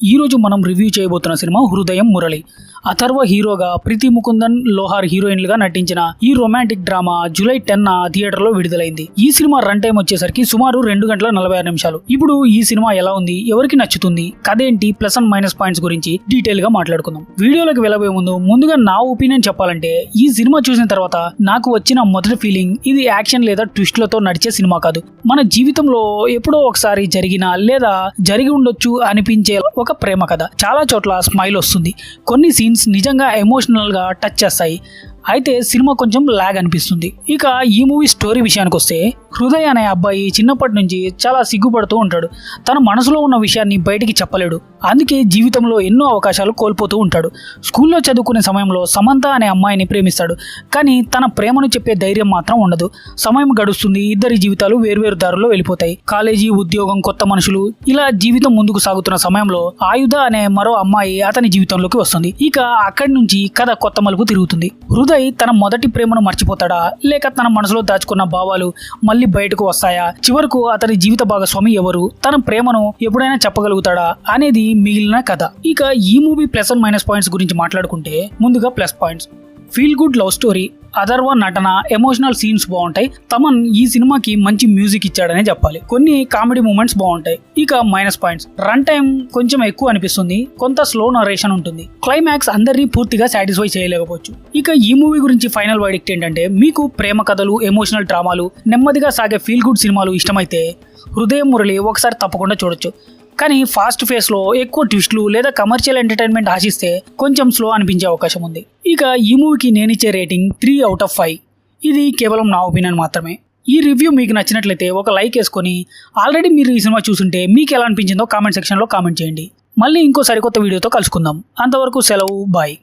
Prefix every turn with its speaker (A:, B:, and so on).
A: ఈ రోజు మనం రివ్యూ చేయబోతున్న సినిమా హృదయం మురళి. అథర్వ హీరోగా, ప్రీతి ముకుందన్, లోహార్ హీరోయిన్లుగా నటించిన ఈ రొమాంటిక్ డ్రామా జూలై 10న థియేటర్లో విడుదలైంది. ఈ సినిమా రన్ టైం వచ్చేసరికి సుమారు 2 గంటల 46 నిమిషాలు. ఇప్పుడు ఈ సినిమా ఎలా ఉంది, ఎవరికి నచ్చుతుంది, కథ ఏంటి, ప్లస్ అండ్ మైనస్ పాయింట్స్ గురించి డీటెయిల్ గా మాట్లాడుకుందాం. వీడియోలోకి వెళ్ళబోయే ముందుగా నా ఒపీనియన్ చెప్పాలంటే, ఈ సినిమా చూసిన తర్వాత నాకు వచ్చిన మొదటి ఫీలింగ్, ఇది యాక్షన్ లేదా ట్విస్ట్లతో నడిచే సినిమా కాదు. మన జీవితంలో ఎప్పుడో ఒకసారి జరిగిన లేదా జరిగి ఉండొచ్చు అనిపించే ఒక ప్రేమ కథ. చాలా చోట్ల స్మైల్ వస్తుంది, కొన్ని సీన్స్ నిజంగా ఎమోషనల్ గా టచ్ చేస్తాయి. అయితే సినిమా కొంచెం లాగ్ అనిపిస్తుంది. ఇక ఈ మూవీ స్టోరీ విషయానికి వస్తే, హృదయ్ అనే అబ్బాయి చిన్నప్పటి నుంచి చాలా సిగ్గుపడుతూ ఉంటాడు. తన మనసులో ఉన్న విషయాన్ని బయటికి చెప్పలేడు. అందుకే జీవితంలో ఎన్నో అవకాశాలు కోల్పోతూ ఉంటాడు. స్కూల్లో చదువుకునే సమయంలో సమంత అనే అమ్మాయిని ప్రేమిస్తాడు. కానీ తన ప్రేమను చెప్పే ధైర్యం మాత్రం ఉండదు. సమయం గడుస్తుంది, ఇద్దరి జీవితాలు వేర్వేరు దారుల్లో వెళ్ళిపోతాయి. కాలేజీ, ఉద్యోగం, కొత్త మనుషులు, ఇలా జీవితం ముందుకు సాగుతున్న సమయంలో ఆయుధ అనే మరో అమ్మాయి అతని జీవితంలోకి వస్తుంది. ఇక అక్కడి నుంచి కథ కొత్త మలుపు తిరుగుతుంది. హృదయ్ తన మొదటి ప్రేమను మర్చిపోతాడా, లేక తన మనసులో దాచుకున్న భావాలు మళ్ళీ బయటకు వస్తాయా, చివరకు అతని జీవిత భాగస్వామి ఎవరు, తన ప్రేమను ఎప్పుడైనా చెప్పగలుగుతాడా అనేది మిగిలిన కథ. ఇక ఈ movie plus and minus points గురించి మాట్లాడుకుంటే, ముందుగా plus points. Feel good love story, Atharva నటన, ఎమోషనల్ సీన్స్ బాగుంటాయి. తమన్ ఈ సినిమాకి మంచి మ్యూజిక్ ఇచ్చాడనే చెప్పాలి. కొన్ని కామెడీ మూమెంట్స్ బాగుంటాయి. ఇక మైనస్ పాయింట్స్, రన్ టైం కొంచెం ఎక్కువ అనిపిస్తుంది, కొంత స్లో నరేషన్ ఉంటుంది. క్లైమాక్స్ అందరినీ పూర్తిగా సాటిస్ఫై చేయలేకపోవచ్చు. ఇక ఈ మూవీ గురించి ఫైనల్ వర్డిక్ట్ ఏంటంటే, మీకు ప్రేమ కథలు, ఎమోషనల్ డ్రామాలు, నెమ్మదిగా సాగే ఫీల్ గుడ్ సినిమాలు ఇష్టమైతే హృదయం మురళి ఒకసారి తప్పకుండా చూడొచ్చు. కానీ ఫాస్ట్ ఫేస్లో ఎక్కువ ట్విస్ట్లు లేదా కమర్షియల్ ఎంటర్టైన్మెంట్ ఆశిస్తే కొంచెం స్లో అనిపించే అవకాశం ఉంది. ఇక ఈ మూవీకి నేనిచ్చే రేటింగ్ 3/5. ఇది కేవలం నా ఒపీనియన్ మాత్రమే. ఈ రివ్యూ మీకు నచ్చినట్లయితే ఒక లైక్ వేసుకొని, ఆల్రెడీ మీరు ఈ సినిమా చూసుంటే మీకు ఎలా అనిపించిందో కామెంట్ సెక్షన్లో కామెంట్ చేయండి. మళ్ళీ ఇంకో సరికొత్త వీడియోతో కలుసుకుందాం. అంతవరకు సెలవు, బాయ్.